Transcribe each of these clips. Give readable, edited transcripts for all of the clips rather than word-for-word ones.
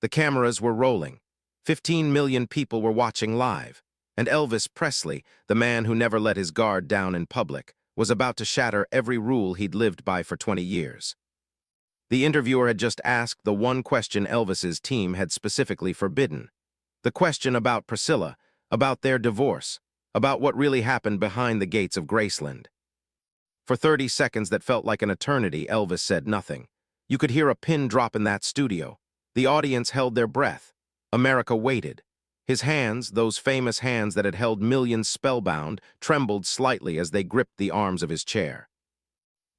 The cameras were rolling. 15 million people were watching live, and Elvis Presley, the man who never let his guard down in public, was about to shatter every rule he'd lived by for 20 years. The interviewer had just asked the one question Elvis's team had specifically forbidden. The question about Priscilla, about their divorce, about what really happened behind the gates of Graceland. For 30 seconds that felt like an eternity, Elvis said nothing. You could hear a pin drop in that studio. The audience held their breath. America waited. His hands, those famous hands that had held millions spellbound, trembled slightly as they gripped the arms of his chair.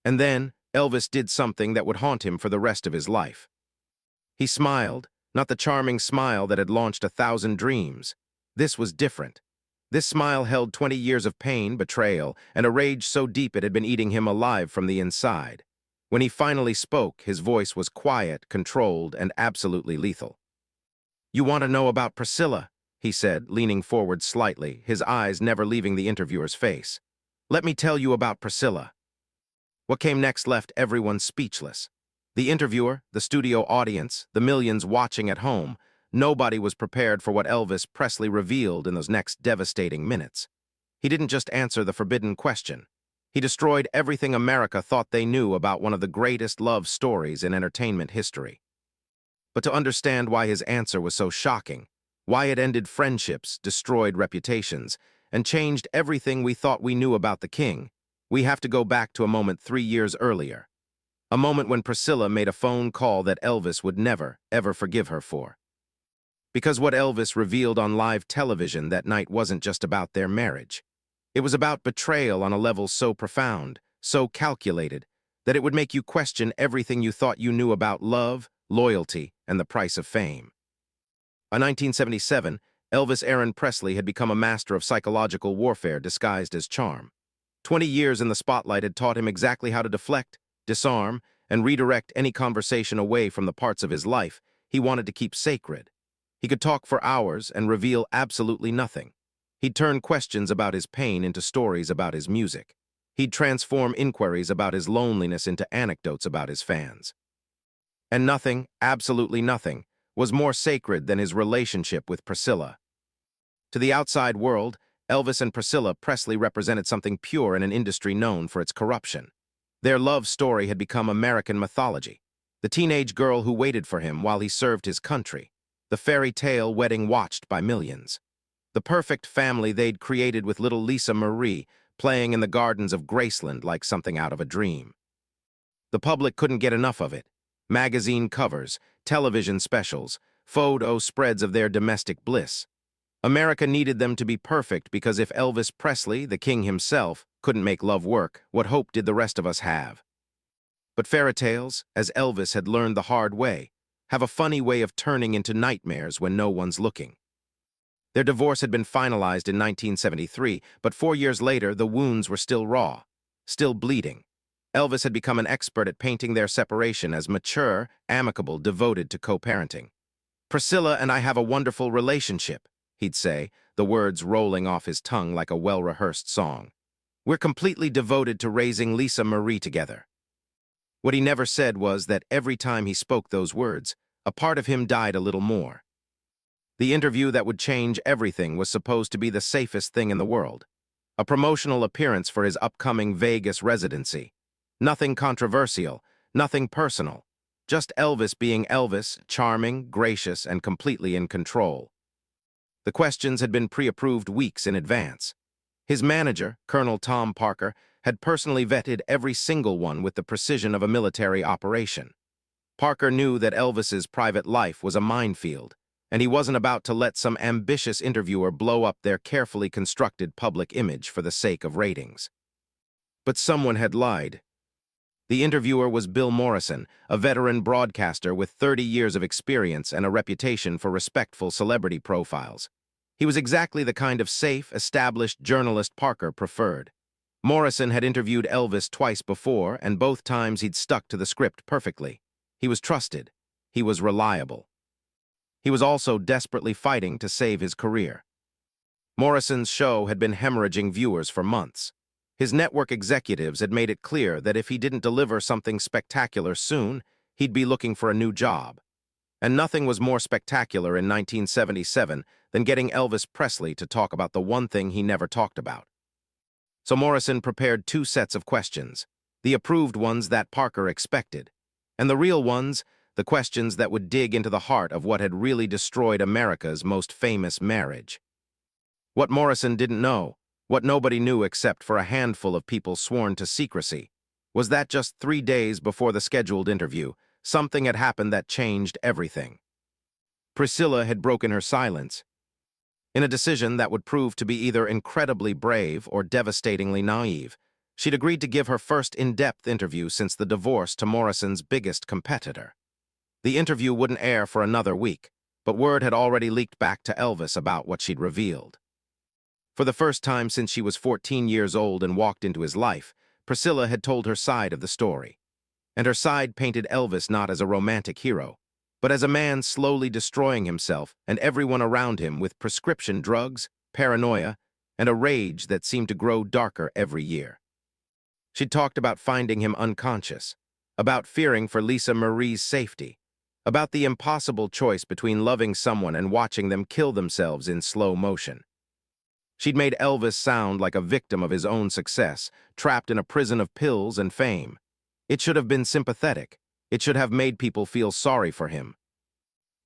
And then, Elvis did something that would haunt him for the rest of his life. He smiled, not the charming smile that had launched 1,000 dreams. This was different. This smile held 20 years of pain, betrayal, and a rage so deep it had been eating him alive from the inside. When he finally spoke, his voice was quiet, controlled, and absolutely lethal. "You want to know about Priscilla?" he said, leaning forward slightly, his eyes never leaving the interviewer's face. "Let me tell you about Priscilla." What came next left everyone speechless. The interviewer, the studio audience, the millions watching at home, nobody was prepared for what Elvis Presley revealed in those next devastating minutes. He didn't just answer the forbidden question. He destroyed everything America thought they knew about one of the greatest love stories in entertainment history. But to understand why his answer was so shocking, why it ended friendships, destroyed reputations, and changed everything we thought we knew about the king, we have to go back to a moment 3 years earlier. A moment when Priscilla made a phone call that Elvis would never, ever forgive her for. Because what Elvis revealed on live television that night wasn't just about their marriage. It was about betrayal on a level so profound, so calculated, that it would make you question everything you thought you knew about love, loyalty, and the price of fame. By 1977, Elvis Aaron Presley had become a master of psychological warfare disguised as charm. 20 years in the spotlight had taught him exactly how to deflect, disarm, and redirect any conversation away from the parts of his life he wanted to keep sacred. He could talk for hours and reveal absolutely nothing. He'd turn questions about his pain into stories about his music. He'd transform inquiries about his loneliness into anecdotes about his fans. And nothing, absolutely nothing, was more sacred than his relationship with Priscilla. To the outside world, Elvis and Priscilla Presley represented something pure in an industry known for its corruption. Their love story had become American mythology. The teenage girl who waited for him while he served his country. The fairy tale wedding watched by millions. The perfect family they'd created with little Lisa Marie playing in the gardens of Graceland like something out of a dream. The public couldn't get enough of it. Magazine covers, television specials, photo spreads of their domestic bliss. America needed them to be perfect because if Elvis Presley, the king himself, couldn't make love work, what hope did the rest of us have? But fairy tales, as Elvis had learned the hard way, have a funny way of turning into nightmares when no one's looking. Their divorce had been finalized in 1973, but 4 years later, the wounds were still raw, still bleeding. Elvis had become an expert at painting their separation as mature, amicable, devoted to co-parenting. "Priscilla and I have a wonderful relationship," he'd say, the words rolling off his tongue like a well-rehearsed song. "We're completely devoted to raising Lisa Marie together." What he never said was that every time he spoke those words, a part of him died a little more. The interview that would change everything was supposed to be the safest thing in the world. A promotional appearance for his upcoming Vegas residency. Nothing controversial, nothing personal. Just Elvis being Elvis, charming, gracious, and completely in control. The questions had been pre-approved weeks in advance. His manager, Colonel Tom Parker, had personally vetted every single one with the precision of a military operation. Parker knew that Elvis's private life was a minefield, and he wasn't about to let some ambitious interviewer blow up their carefully constructed public image for the sake of ratings. But someone had lied. The interviewer was Bill Morrison, a veteran broadcaster with 30 years of experience and a reputation for respectful celebrity profiles. He was exactly the kind of safe, established journalist Parker preferred. Morrison had interviewed Elvis twice before, and both times he'd stuck to the script perfectly. He was trusted. He was reliable. He was also desperately fighting to save his career. Morrison's show had been hemorrhaging viewers for months. His network executives had made it clear that if he didn't deliver something spectacular soon, he'd be looking for a new job. And nothing was more spectacular in 1977 than getting Elvis Presley to talk about the one thing he never talked about. So Morrison prepared two sets of questions, the approved ones that Parker expected, and the real ones, the questions that would dig into the heart of what had really destroyed America's most famous marriage. What Morrison didn't know, what nobody knew except for a handful of people sworn to secrecy, was that just 3 days before the scheduled interview, something had happened that changed everything. Priscilla had broken her silence, in a decision that would prove to be either incredibly brave or devastatingly naive. She'd agreed to give her first in-depth interview since the divorce to Morrison's biggest competitor. The interview wouldn't air for another week, but word had already leaked back to Elvis about what she'd revealed. For the first time since she was 14 years old and walked into his life, Priscilla had told her side of the story. And her side painted Elvis not as a romantic hero, but as a man slowly destroying himself and everyone around him with prescription drugs, paranoia, and a rage that seemed to grow darker every year. She'd talked about finding him unconscious, about fearing for Lisa Marie's safety, about the impossible choice between loving someone and watching them kill themselves in slow motion. She'd made Elvis sound like a victim of his own success, trapped in a prison of pills and fame. It should have been sympathetic. It should have made people feel sorry for him.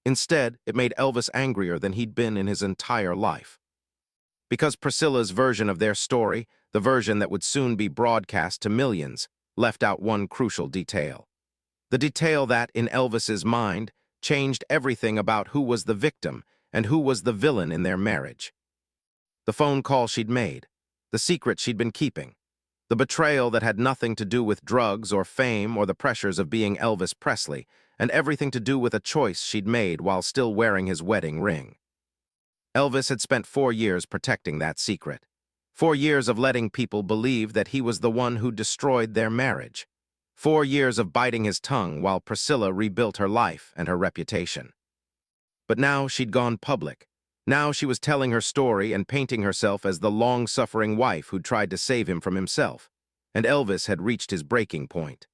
Instead, it made Elvis angrier than he'd been in his entire life. Because Priscilla's version of their story, the version that would soon be broadcast to millions, left out one crucial detail. The detail that, in Elvis's mind, changed everything about who was the victim and who was the villain in their marriage. The phone call she'd made, the secret she'd been keeping, the betrayal that had nothing to do with drugs or fame or the pressures of being Elvis Presley, and everything to do with a choice she'd made while still wearing his wedding ring. Elvis had spent 4 years protecting that secret. 4 years of letting people believe that he was the one who destroyed their marriage. 4 years of biting his tongue while Priscilla rebuilt her life and her reputation. But now she'd gone public. Now she was telling her story and painting herself as the long-suffering wife who tried to save him from himself, and Elvis had reached his breaking point.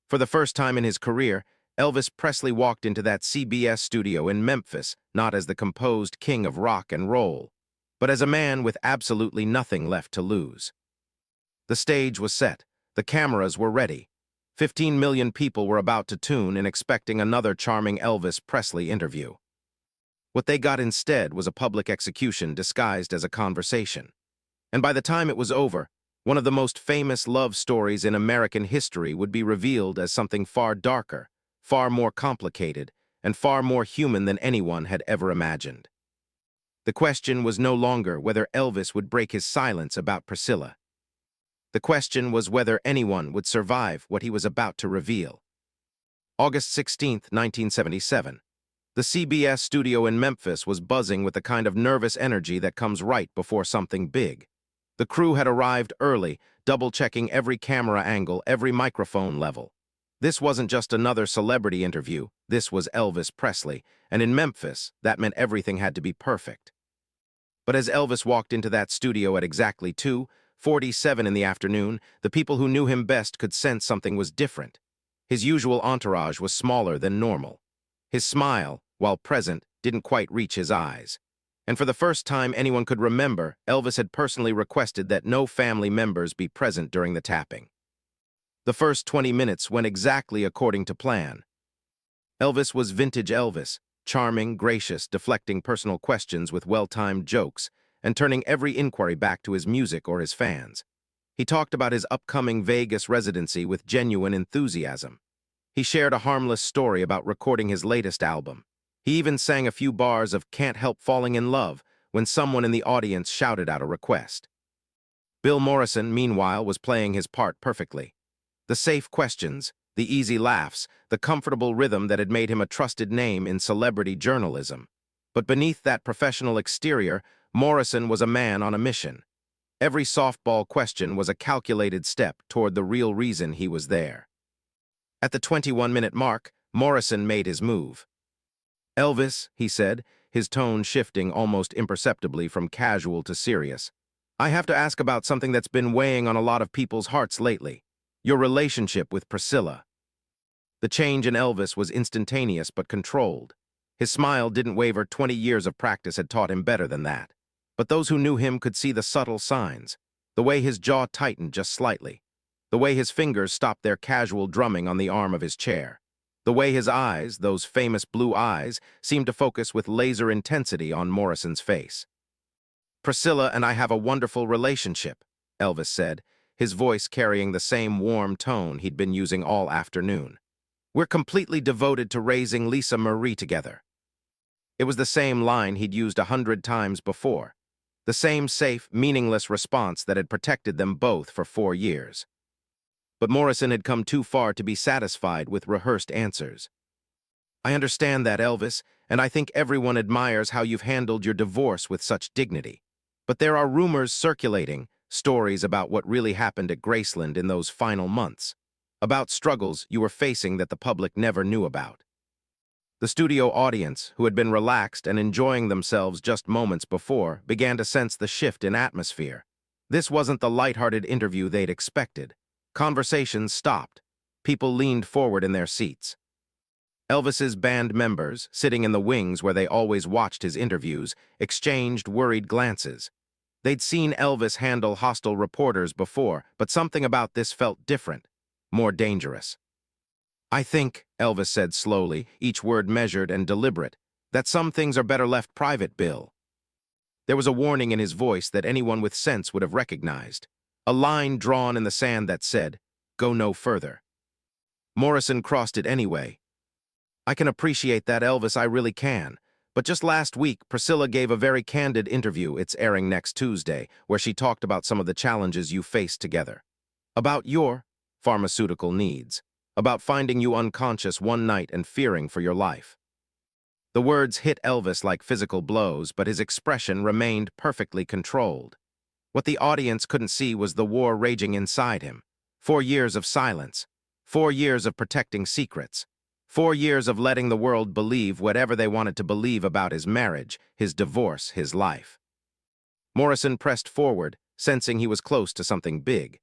For the first time in his career, Elvis Presley walked into that CBS studio in Memphis not as the composed king of rock and roll, but as a man with absolutely nothing left to lose. The stage was set. The cameras were ready. 15 million people were about to tune in expecting another charming Elvis Presley interview. What they got instead was a public execution disguised as a conversation. And by the time it was over, one of the most famous love stories in American history would be revealed as something far darker, far more complicated, and far more human than anyone had ever imagined. The question was no longer whether Elvis would break his silence about Priscilla. The question was whether anyone would survive what he was about to reveal. August 16, 1977. The CBS studio in Memphis was buzzing with the kind of nervous energy that comes right before something big. The crew had arrived early, double-checking every camera angle, every microphone level. This wasn't just another celebrity interview, this was Elvis Presley, and in Memphis, that meant everything had to be perfect. But as Elvis walked into that studio at exactly 2:47 in the afternoon, the people who knew him best could sense something was different. His usual entourage was smaller than normal. His smile, while present, didn't quite reach his eyes. And for the first time anyone could remember, Elvis had personally requested that no family members be present during the tapping. The first 20 minutes went exactly according to plan. Elvis was vintage Elvis, charming, gracious, deflecting personal questions with well-timed jokes, and turning every inquiry back to his music or his fans. He talked about his upcoming Vegas residency with genuine enthusiasm. He shared a harmless story about recording his latest album. He even sang a few bars of "Can't Help Falling in Love" when someone in the audience shouted out a request. Bill Morrison, meanwhile, was playing his part perfectly. The safe questions, the easy laughs, the comfortable rhythm that had made him a trusted name in celebrity journalism. But beneath that professional exterior, Morrison was a man on a mission. Every softball question was a calculated step toward the real reason he was there. At the 21-minute mark, Morrison made his move. "Elvis," he said, his tone shifting almost imperceptibly from casual to serious, "I have to ask about something that's been weighing on a lot of people's hearts lately. Your relationship with Priscilla." The change in Elvis was instantaneous but controlled. His smile didn't waver. 20 years of practice had taught him better than that. But those who knew him could see the subtle signs, the way his jaw tightened just slightly, the way his fingers stopped their casual drumming on the arm of his chair, the way his eyes, those famous blue eyes, seemed to focus with laser intensity on Morrison's face. "Priscilla and I have a wonderful relationship," Elvis said, his voice carrying the same warm tone he'd been using all afternoon. "We're completely devoted to raising Lisa Marie together." It was the same line he'd used 100 times before, the same safe, meaningless response that had protected them both for 4 years. But Morrison had come too far to be satisfied with rehearsed answers. "I understand that, Elvis, and I think everyone admires how you've handled your divorce with such dignity. But there are rumors circulating, stories about what really happened at Graceland in those final months, about struggles you were facing that the public never knew about." The studio audience, who had been relaxed and enjoying themselves just moments before, began to sense the shift in atmosphere. This wasn't the lighthearted interview they'd expected. Conversations stopped. People leaned forward in their seats. Elvis's band members, sitting in the wings where they always watched his interviews, exchanged worried glances. They'd seen Elvis handle hostile reporters before, but something about this felt different, more dangerous. "I think," Elvis said slowly, each word measured and deliberate, "that some things are better left private, Bill." There was a warning in his voice that anyone with sense would have recognized, a line drawn in the sand that said, "Go no further." Morrison crossed it anyway. "I can appreciate that, Elvis, I really can. But just last week, Priscilla gave a very candid interview, it's airing next Tuesday, where she talked about some of the challenges you faced together. About your pharmaceutical needs. About finding you unconscious one night and fearing for your life." The words hit Elvis like physical blows, but his expression remained perfectly controlled. What the audience couldn't see was the war raging inside him. 4 years of silence. 4 years of protecting secrets. 4 years of letting the world believe whatever they wanted to believe about his marriage, his divorce, his life. Morrison pressed forward, sensing he was close to something big.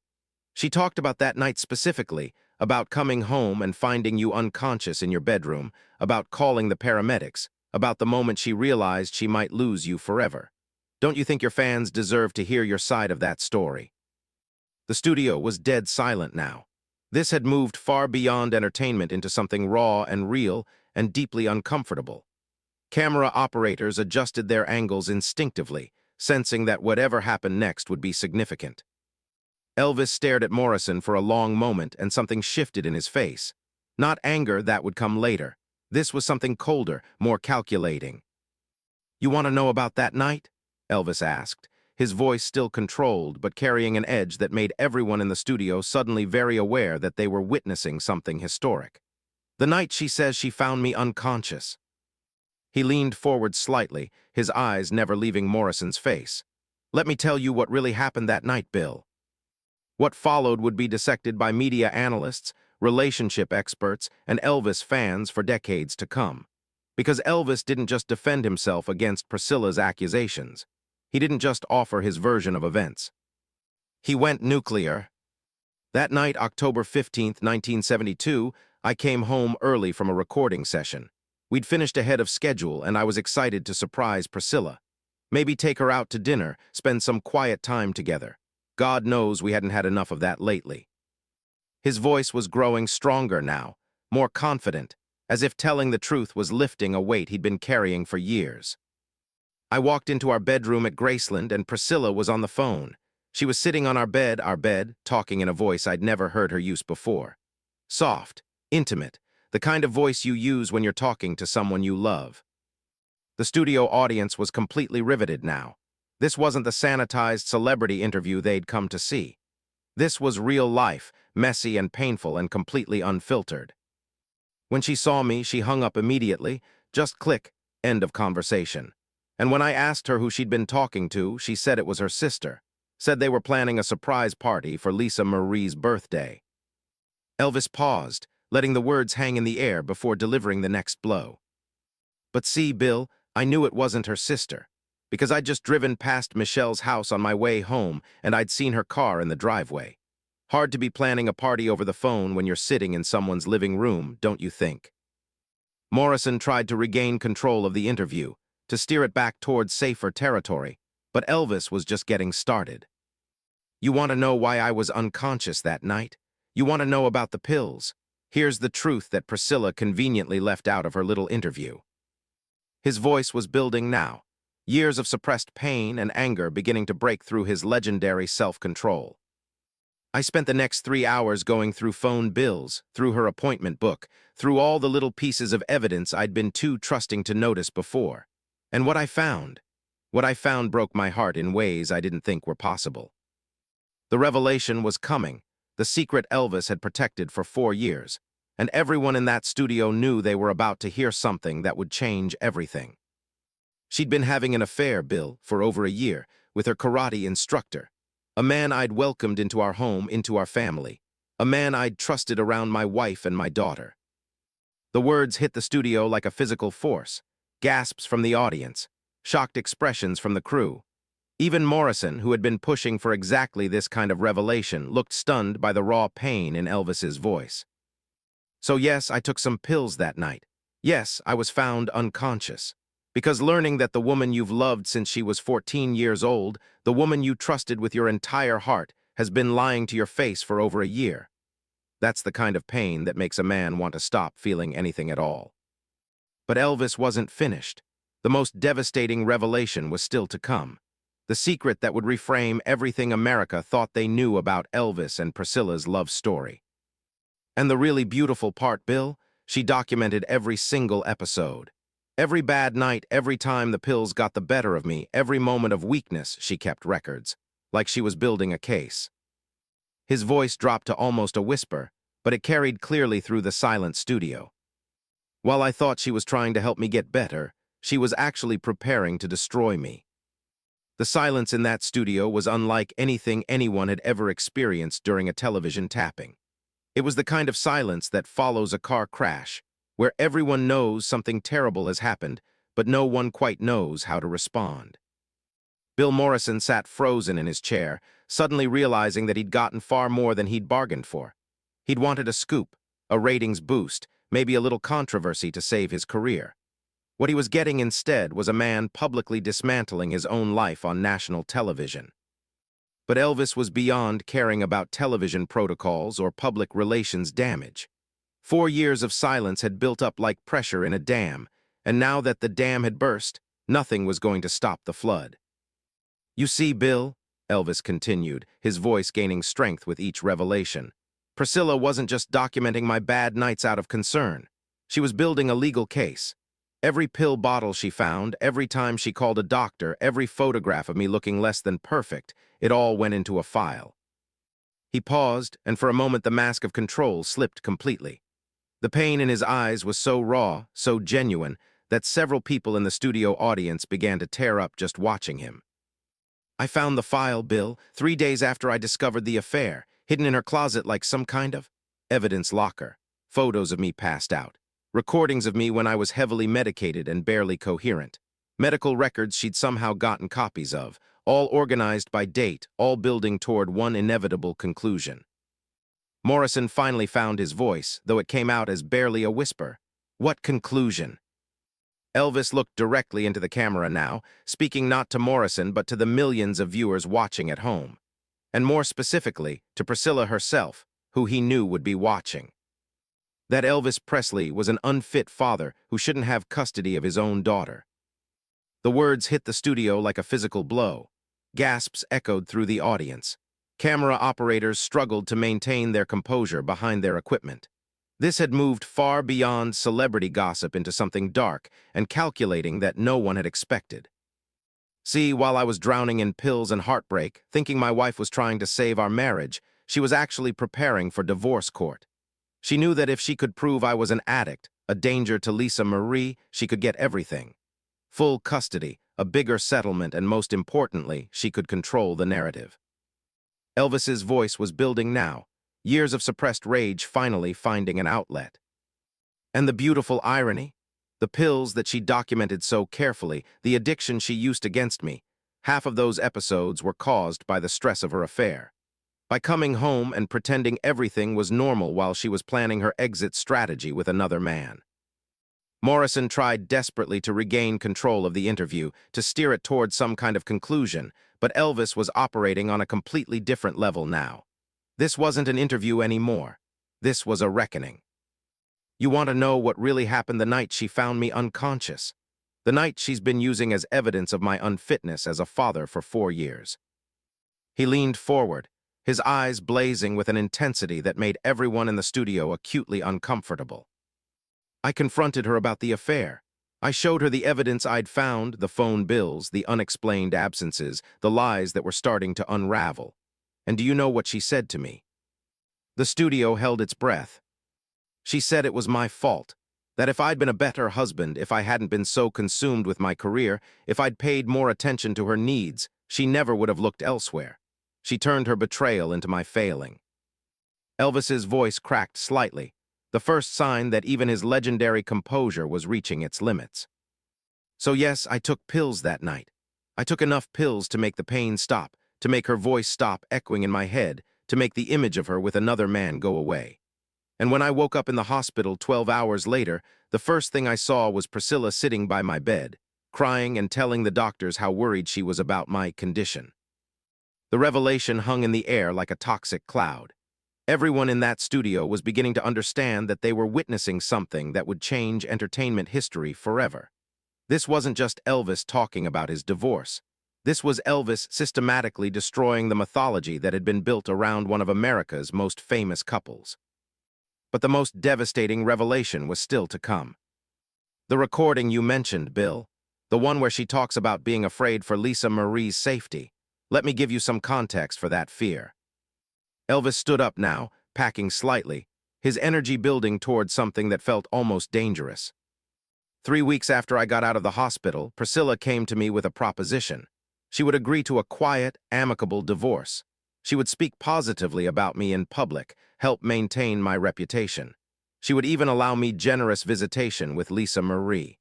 "She talked about that night specifically, about coming home and finding you unconscious in your bedroom, about calling the paramedics, about the moment she realized she might lose you forever. Don't you think your fans deserve to hear your side of that story?" The studio was dead silent now. This had moved far beyond entertainment into something raw and real and deeply uncomfortable. Camera operators adjusted their angles instinctively, sensing that whatever happened next would be significant. Elvis stared at Morrison for a long moment, and something shifted in his face. Not anger, that would come later. This was something colder, more calculating. "You want to know about that night?" Elvis asked, his voice still controlled but carrying an edge that made everyone in the studio suddenly very aware that they were witnessing something historic. "The night she says she found me unconscious." He leaned forward slightly, his eyes never leaving Morrison's face. "Let me tell you what really happened that night, Bill." What followed would be dissected by media analysts, relationship experts, and Elvis fans for decades to come. Because Elvis didn't just defend himself against Priscilla's accusations. He didn't just offer his version of events. He went nuclear. "That night, October 15th, 1972, I came home early from a recording session. We'd finished ahead of schedule, and I was excited to surprise Priscilla. Maybe take her out to dinner, spend some quiet time together. God knows we hadn't had enough of that lately." His voice was growing stronger now, more confident, as if telling the truth was lifting a weight he'd been carrying for years. "I walked into our bedroom at Graceland, and Priscilla was on the phone. She was sitting on our bed, talking in a voice I'd never heard her use before. Soft, intimate, the kind of voice you use when you're talking to someone you love." The studio audience was completely riveted now. This wasn't the sanitized celebrity interview they'd come to see. This was real life, messy and painful and completely unfiltered. "When she saw me, she hung up immediately. Just click, end of conversation. And when I asked her who she'd been talking to, she said it was her sister. Said they were planning a surprise party for Lisa Marie's birthday." Elvis paused, letting the words hang in the air before delivering the next blow. "But see, Bill, I knew it wasn't her sister. Because I'd just driven past Michelle's house on my way home, and I'd seen her car in the driveway. Hard to be planning a party over the phone when you're sitting in someone's living room, don't you think? Morrison tried to regain control of the interview, to steer it back towards safer territory, but Elvis was just getting started. You want to know why I was unconscious that night? You want to know about the pills? Here's the truth that Priscilla conveniently left out of her little interview. His voice was building now, years of suppressed pain and anger beginning to break through his legendary self-control. I spent the next 3 hours going through phone bills, through her appointment book, through all the little pieces of evidence I'd been too trusting to notice before. And what I found broke my heart in ways I didn't think were possible. The revelation was coming, the secret Elvis had protected for 4 years, and everyone in that studio knew they were about to hear something that would change everything. She'd been having an affair, Bill, for over a year, with her karate instructor, a man I'd welcomed into our home, into our family, a man I'd trusted around my wife and my daughter. The words hit the studio like a physical force, gasps from the audience, shocked expressions from the crew. Even Morrison, who had been pushing for exactly this kind of revelation, looked stunned by the raw pain in Elvis's voice. So yes, I took some pills that night. Yes, I was found unconscious. Because learning that the woman you've loved since she was 14 years old, the woman you trusted with your entire heart, has been lying to your face for over a year. That's the kind of pain that makes a man want to stop feeling anything at all. But Elvis wasn't finished. The most devastating revelation was still to come. The secret that would reframe everything America thought they knew about Elvis and Priscilla's love story. And the really beautiful part, Bill, she documented every single episode. Every bad night, every time the pills got the better of me, every moment of weakness, she kept records, like she was building a case. His voice dropped to almost a whisper, but it carried clearly through the silent studio. While I thought she was trying to help me get better, she was actually preparing to destroy me. The silence in that studio was unlike anything anyone had ever experienced during a television tapping. It was the kind of silence that follows a car crash, where everyone knows something terrible has happened, but no one quite knows how to respond. Bill Morrison sat frozen in his chair, suddenly realizing that he'd gotten far more than he'd bargained for. He'd wanted a scoop, a ratings boost, maybe a little controversy to save his career. What he was getting instead was a man publicly dismantling his own life on national television. But Elvis was beyond caring about television protocols or public relations damage. 4 years of silence had built up like pressure in a dam, and now that the dam had burst, nothing was going to stop the flood. You see, Bill, Elvis continued, his voice gaining strength with each revelation, Priscilla wasn't just documenting my bad nights out of concern. She was building a legal case. Every pill bottle she found, every time she called a doctor, every photograph of me looking less than perfect, it all went into a file. He paused, and for a moment the mask of control slipped completely. The pain in his eyes was so raw, so genuine, that several people in the studio audience began to tear up just watching him. I found the file, Bill, 3 days after I discovered the affair, hidden in her closet like some kind of evidence locker. Photos of me passed out. Recordings of me when I was heavily medicated and barely coherent. Medical records she'd somehow gotten copies of, all organized by date, all building toward one inevitable conclusion. Morrison finally found his voice, though it came out as barely a whisper. What conclusion? Elvis looked directly into the camera now, speaking not to Morrison but to the millions of viewers watching at home. And more specifically, to Priscilla herself, who he knew would be watching. That Elvis Presley was an unfit father who shouldn't have custody of his own daughter. The words hit the studio like a physical blow. Gasps echoed through the audience. Camera operators struggled to maintain their composure behind their equipment. This had moved far beyond celebrity gossip into something dark and calculating that no one had expected. See, while I was drowning in pills and heartbreak, thinking my wife was trying to save our marriage, she was actually preparing for divorce court. She knew that if she could prove I was an addict, a danger to Lisa Marie, she could get everything. Full custody, a bigger settlement, and most importantly, she could control the narrative. Elvis's voice was building now, years of suppressed rage finally finding an outlet. And the beautiful irony? The pills that she documented so carefully, the addiction she used against me, half of those episodes were caused by the stress of her affair. by coming home and pretending everything was normal while she was planning her exit strategy with another man. Morrison tried desperately to regain control of the interview, to steer it toward some kind of conclusion, but Elvis was operating on a completely different level now. This wasn't an interview anymore. This was a reckoning. You want to know what really happened the night she found me unconscious? The night she's been using as evidence of my unfitness as a father for 4 years. He leaned forward, his eyes blazing with an intensity that made everyone in the studio acutely uncomfortable. I confronted her about the affair. I showed her the evidence I'd found, the phone bills, the unexplained absences, the lies that were starting to unravel. And do you know what she said to me? The studio held its breath. She said it was my fault, that if I'd been a better husband, if I hadn't been so consumed with my career, if I'd paid more attention to her needs, she never would have looked elsewhere. She turned her betrayal into my failing. Elvis's voice cracked slightly, the first sign that even his legendary composure was reaching its limits. So yes, I took pills that night. I took enough pills to make the pain stop, to make her voice stop echoing in my head, to make the image of her with another man go away. And when I woke up in the hospital 12 hours later, the first thing I saw was Priscilla sitting by my bed, crying and telling the doctors how worried she was about my condition. The revelation hung in the air like a toxic cloud. Everyone in that studio was beginning to understand that they were witnessing something that would change entertainment history forever. This wasn't just Elvis talking about his divorce. This was Elvis systematically destroying the mythology that had been built around one of America's most famous couples. But the most devastating revelation was still to come. The recording you mentioned, Bill, the one where she talks about being afraid for Lisa Marie's safety. Let me give you some context for that fear. Elvis stood up now, packing slightly, his energy building toward something that felt almost dangerous. 3 weeks after I got out of the hospital, Priscilla came to me with a proposition. She would agree to a quiet, amicable divorce. She would speak positively about me in public, help maintain my reputation. She would even allow me generous visitation with Lisa Marie.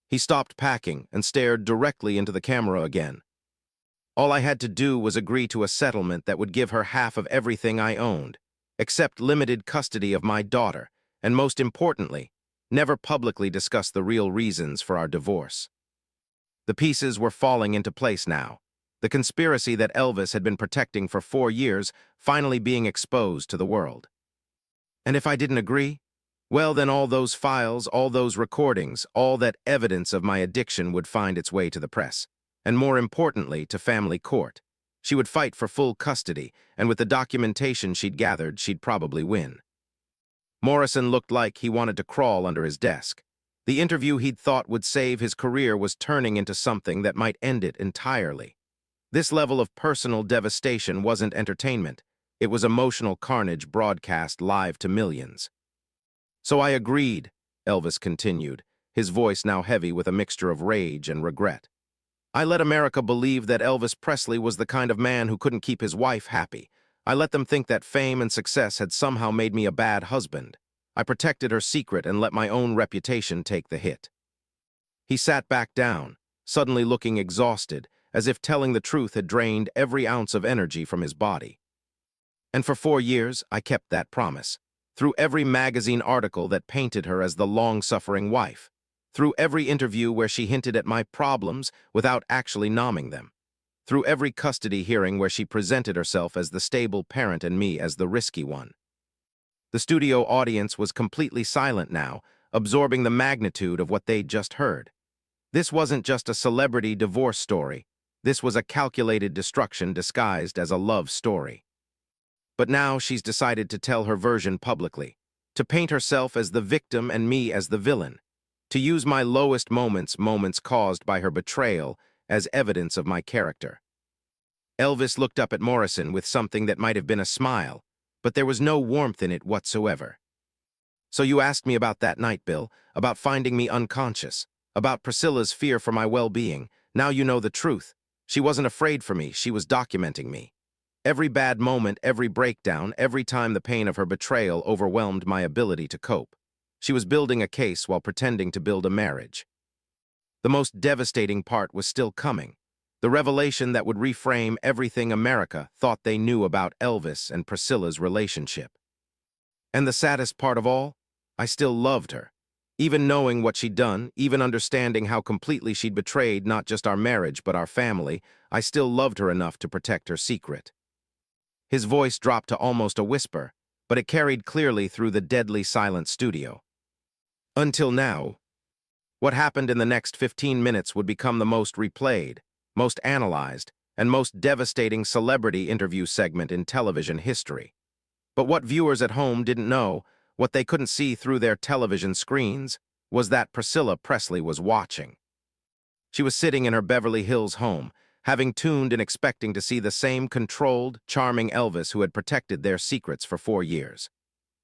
He stopped packing and stared directly into the camera again. All I had to do was agree to a settlement that would give her half of everything I owned, accept limited custody of my daughter, and most importantly, never publicly discuss the real reasons for our divorce. The pieces were falling into place now. The conspiracy that Elvis had been protecting for 4 years finally being exposed to the world. And if I didn't agree, well, then all those files, all those recordings, all that evidence of my addiction would find its way to the press, and more importantly, to family court. She would fight for full custody, and with the documentation she'd gathered, she'd probably win. Morrison looked like he wanted to crawl under his desk. The interview he'd thought would save his career was turning into something that might end it entirely. This level of personal devastation wasn't entertainment. It was emotional carnage broadcast live to millions. So I agreed, Elvis continued, his voice now heavy with a mixture of rage and regret. I let America believe that Elvis Presley was the kind of man who couldn't keep his wife happy. I let them think that fame and success had somehow made me a bad husband. I protected her secret and let my own reputation take the hit. He sat back down, suddenly looking exhausted, as if telling the truth had drained every ounce of energy from his body. And for 4 years, I kept that promise. Through every magazine article that painted her as the long-suffering wife. Through every interview where she hinted at my problems without actually naming them. Through every custody hearing where she presented herself as the stable parent and me as the risky one. The studio audience was completely silent now, absorbing the magnitude of what they'd just heard. This wasn't just a celebrity divorce story. This was a calculated destruction disguised as a love story. But now she's decided to tell her version publicly, to paint herself as the victim and me as the villain, to use my lowest moments caused by her betrayal, as evidence of my character. Elvis looked up at Morrison with something that might have been a smile, but there was no warmth in it whatsoever. So you asked me about that night, Bill, about finding me unconscious, about Priscilla's fear for my well-being. Now you know the truth. She wasn't afraid for me, she was documenting me. Every bad moment, every breakdown, every time the pain of her betrayal overwhelmed my ability to cope. She was building a case while pretending to build a marriage. The most devastating part was still coming. The revelation that would reframe everything America thought they knew about Elvis and Priscilla's relationship. And the saddest part of all, I still loved her. Even knowing what she'd done, even understanding how completely she'd betrayed not just our marriage but our family, I still loved her enough to protect her secret. His voice dropped to almost a whisper, but it carried clearly through the deadly silent studio. Until now, what happened in the next 15 minutes would become the most replayed, most analyzed, and most devastating celebrity interview segment in television history. But what viewers at home didn't know, what they couldn't see through their television screens, was that Priscilla Presley was watching. She was sitting in her Beverly Hills home, having tuned and expecting to see the same controlled, charming Elvis who had protected their secrets for 4 years.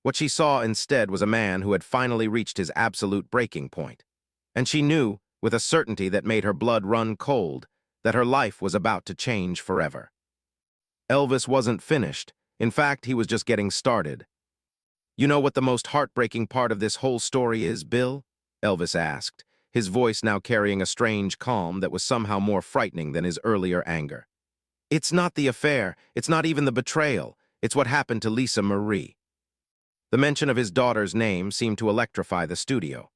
What she saw instead was a man who had finally reached his absolute breaking point. And she knew, with a certainty that made her blood run cold, that her life was about to change forever. Elvis wasn't finished. In fact, he was just getting started. "You know what the most heartbreaking part of this whole story is, Bill?" Elvis asked, his voice now carrying a strange calm that was somehow more frightening than his earlier anger. "It's not the affair, it's not even the betrayal, it's what happened to Lisa Marie." The mention of his daughter's name seemed to electrify the studio.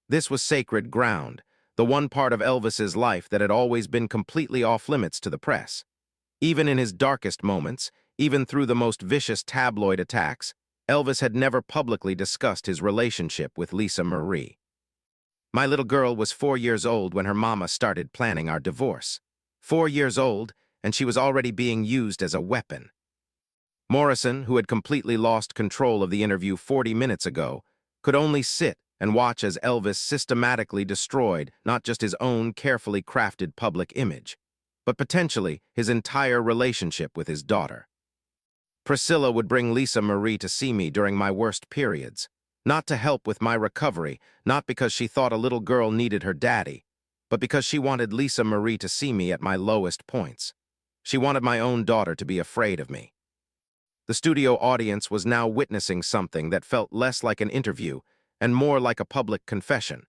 This was sacred ground, the one part of Elvis's life that had always been completely off-limits to the press. Even in his darkest moments, even through the most vicious tabloid attacks, Elvis had never publicly discussed his relationship with Lisa Marie. "My little girl was 4 years old when her mama started planning our divorce. 4 years old, and she was already being used as a weapon." Morrison, who had completely lost control of the interview 40 minutes ago, could only sit and watch as Elvis systematically destroyed not just his own carefully crafted public image, but potentially his entire relationship with his daughter. "Priscilla would bring Lisa Marie to see me during my worst periods, not to help with my recovery, not because she thought a little girl needed her daddy, but because she wanted Lisa Marie to see me at my lowest points. She wanted my own daughter to be afraid of me." The studio audience was now witnessing something that felt less like an interview and more like a public confession,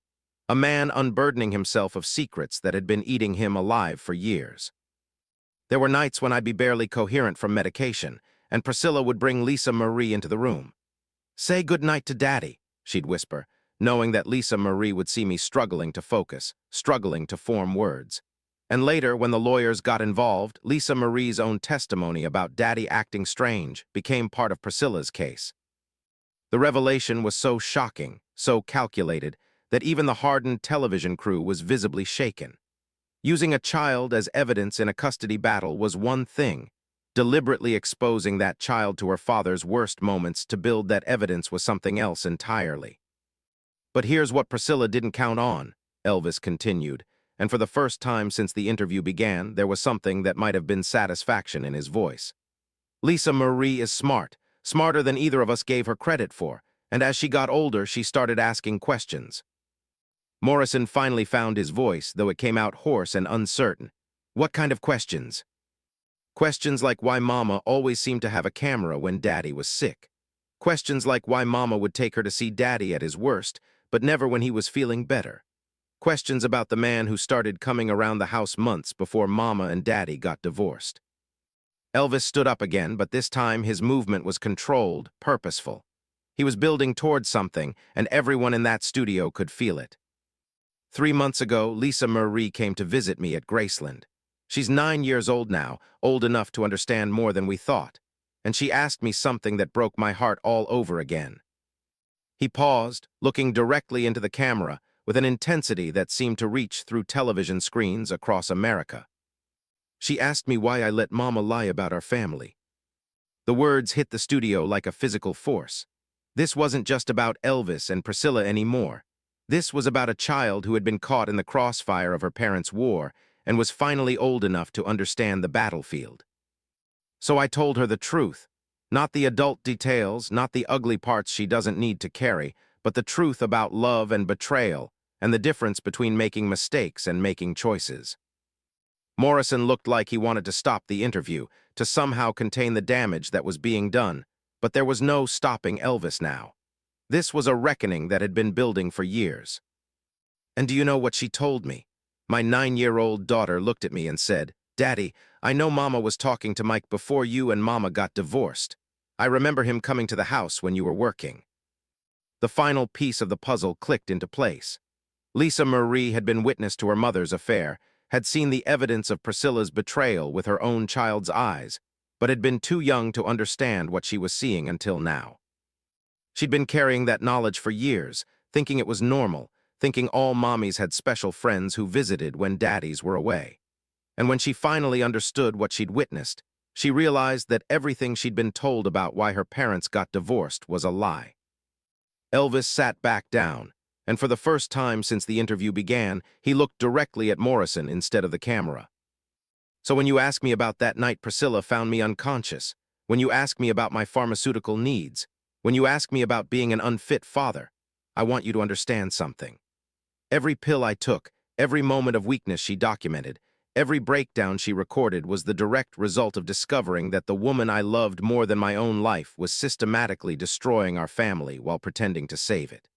a man unburdening himself of secrets that had been eating him alive for years. There were nights when I'd be barely coherent from medication, and Priscilla would bring Lisa Marie into the room. "Say goodnight to Daddy," she'd whisper, knowing that Lisa Marie would see me struggling to focus, struggling to form words. And later, when the lawyers got involved, Lisa Marie's own testimony about Daddy acting strange became part of Priscilla's case. The revelation was so shocking, so calculated, that even the hardened television crew was visibly shaken. Using a child as evidence in a custody battle was one thing. Deliberately exposing that child to her father's worst moments to build that evidence was something else entirely. "But here's what Priscilla didn't count on," Elvis continued, and for the first time since the interview began, there was something that might have been satisfaction in his voice. "Lisa Marie is smart, smarter than either of us gave her credit for, and as she got older, she started asking questions." Morrison finally found his voice, though it came out hoarse and uncertain. "What kind of questions?" "Questions like why Mama always seemed to have a camera when Daddy was sick. Questions like why Mama would take her to see Daddy at his worst, but never when he was feeling better. Questions about the man who started coming around the house months before Mama and Daddy got divorced." Elvis stood up again, but this time his movement was controlled, purposeful. He was building towards something, and everyone in that studio could feel it. 3 months ago, Lisa Marie came to visit me at Graceland. She's 9 years old now, old enough to understand more than we thought, and she asked me something that broke my heart all over again." He paused, looking directly into the camera with an intensity that seemed to reach through television screens across America. "She asked me why I let Mama lie about our family." The words hit the studio like a physical force. This wasn't just about Elvis and Priscilla anymore. This was about a child who had been caught in the crossfire of her parents' war and was finally old enough to understand the battlefield. "So I told her the truth. Not the adult details, not the ugly parts she doesn't need to carry, but the truth about love and betrayal, and the difference between making mistakes and making choices." Morrison looked like he wanted to stop the interview, to somehow contain the damage that was being done, but there was no stopping Elvis now. This was a reckoning that had been building for years. "And do you know what she told me? My 9-year-old daughter looked at me and said, "Daddy, I know Mama was talking to Mike before you and Mama got divorced. I remember him coming to the house when you were working." The final piece of the puzzle clicked into place. Lisa Marie had been witness to her mother's affair, had seen the evidence of Priscilla's betrayal with her own child's eyes, but had been too young to understand what she was seeing until now. She'd been carrying that knowledge for years, thinking it was normal, thinking all mommies had special friends who visited when daddies were away. And when she finally understood what she'd witnessed, she realized that everything she'd been told about why her parents got divorced was a lie. Elvis sat back down, and for the first time since the interview began, he looked directly at Morrison instead of the camera. "So when you ask me about that night Priscilla found me unconscious, when you ask me about my pharmaceutical needs, when you ask me about being an unfit father, I want you to understand something. Every pill I took, every moment of weakness she documented, every breakdown she recorded was the direct result of discovering that the woman I loved more than my own life was systematically destroying our family while pretending to save it."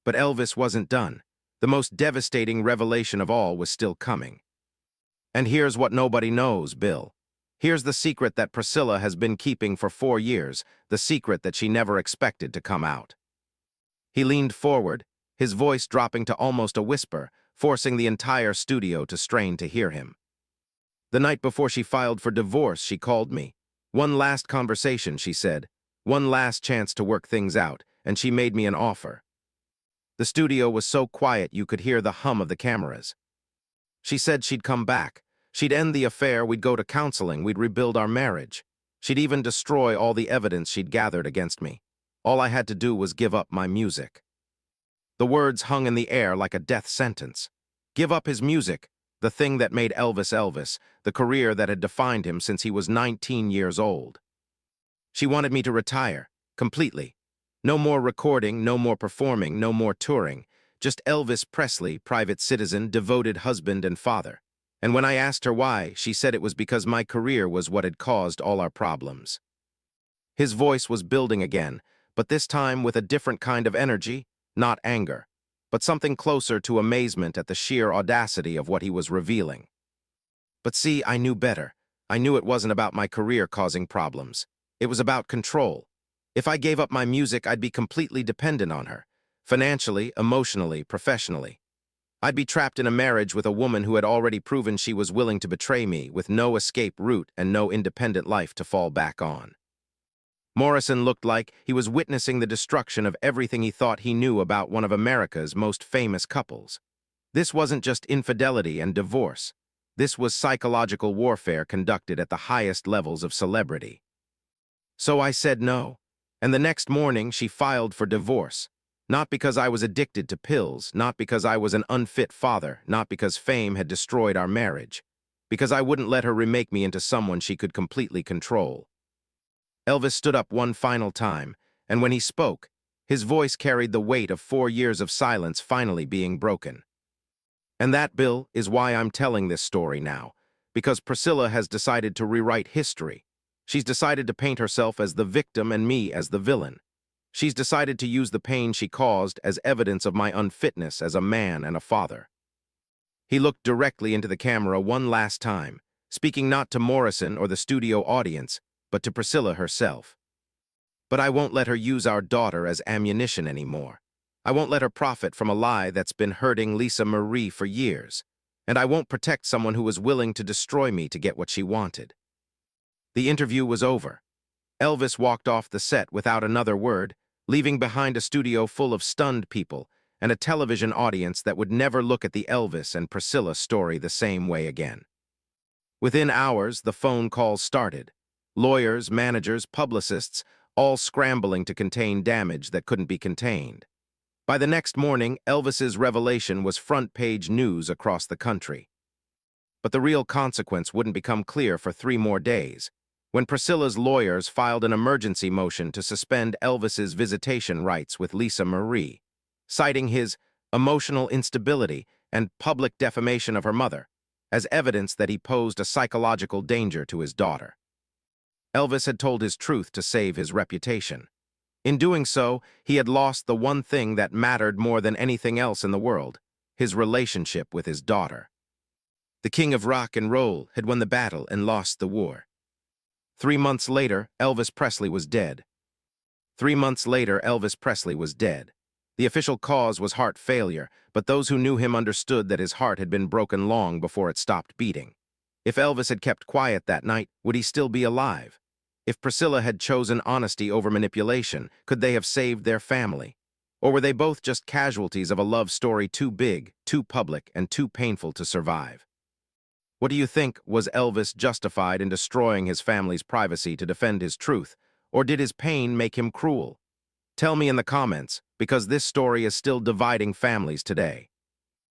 But Elvis wasn't done. The most devastating revelation of all was still coming. "And here's what nobody knows, Bill. Here's the secret that Priscilla has been keeping for 4 years, the secret that she never expected to come out." He leaned forward, his voice dropping to almost a whisper, forcing the entire studio to strain to hear him. "The night before she filed for divorce, she called me. One last conversation, she said. One last chance to work things out, and she made me an offer." The studio was so quiet you could hear the hum of the cameras. "She said she'd come back. She'd end the affair, we'd go to counseling, we'd rebuild our marriage. She'd even destroy all the evidence she'd gathered against me. All I had to do was give up my music." The words hung in the air like a death sentence. Give up his music, the thing that made Elvis Elvis, the career that had defined him since he was 19 years old. "She wanted me to retire, completely. No more recording, no more performing, no more touring. Just Elvis Presley, private citizen, devoted husband and father. And when I asked her why, she said it was because my career was what had caused all our problems." His voice was building again, but this time with a different kind of energy, not anger, but something closer to amazement at the sheer audacity of what he was revealing. "But see, I knew better. I knew it wasn't about my career causing problems. It was about control. If I gave up my music, I'd be completely dependent on her, financially, emotionally, professionally. I'd be trapped in a marriage with a woman who had already proven she was willing to betray me, with no escape route and no independent life to fall back on." Morrison looked like he was witnessing the destruction of everything he thought he knew about one of America's most famous couples. This wasn't just infidelity and divorce. This was psychological warfare conducted at the highest levels of celebrity. "So I said no, and the next morning she filed for divorce. Not because I was addicted to pills, not because I was an unfit father, not because fame had destroyed our marriage, because I wouldn't let her remake me into someone she could completely control." Elvis stood up one final time, and when he spoke, his voice carried the weight of 4 years of silence finally being broken. "And that, Bill, is why I'm telling this story now, because Priscilla has decided to rewrite history. She's decided to paint herself as the victim and me as the villain. She's decided to use the pain she caused as evidence of my unfitness as a man and a father." He looked directly into the camera one last time, speaking not to Morrison or the studio audience, but to Priscilla herself. "But I won't let her use our daughter as ammunition anymore. I won't let her profit from a lie that's been hurting Lisa Marie for years. And I won't protect someone who was willing to destroy me to get what she wanted." The interview was over. Elvis walked off the set without another word, leaving behind a studio full of stunned people and a television audience that would never look at the Elvis and Priscilla story the same way again. Within hours, the phone calls started. Lawyers, managers, publicists, all scrambling to contain damage that couldn't be contained. By the next morning, Elvis's revelation was front-page news across the country. But the real consequence wouldn't become clear for 3 more days, when Priscilla's lawyers filed an emergency motion to suspend Elvis's visitation rights with Lisa Marie, citing his emotional instability and public defamation of her mother as evidence that he posed a psychological danger to his daughter. Elvis had told his truth to save his reputation. In doing so, he had lost the one thing that mattered more than anything else in the world, his relationship with his daughter. The king of rock and roll had won the battle and lost the war. 3 months later, Elvis Presley was dead. 3 months later, Elvis Presley was dead. The official cause was heart failure, but those who knew him understood that his heart had been broken long before it stopped beating. If Elvis had kept quiet that night, would he still be alive? If Priscilla had chosen honesty over manipulation, could they have saved their family? Or were they both just casualties of a love story too big, too public, and too painful to survive? What do you think? Was Elvis justified in destroying his family's privacy to defend his truth, or did his pain make him cruel? Tell me in the comments, because this story is still dividing families today.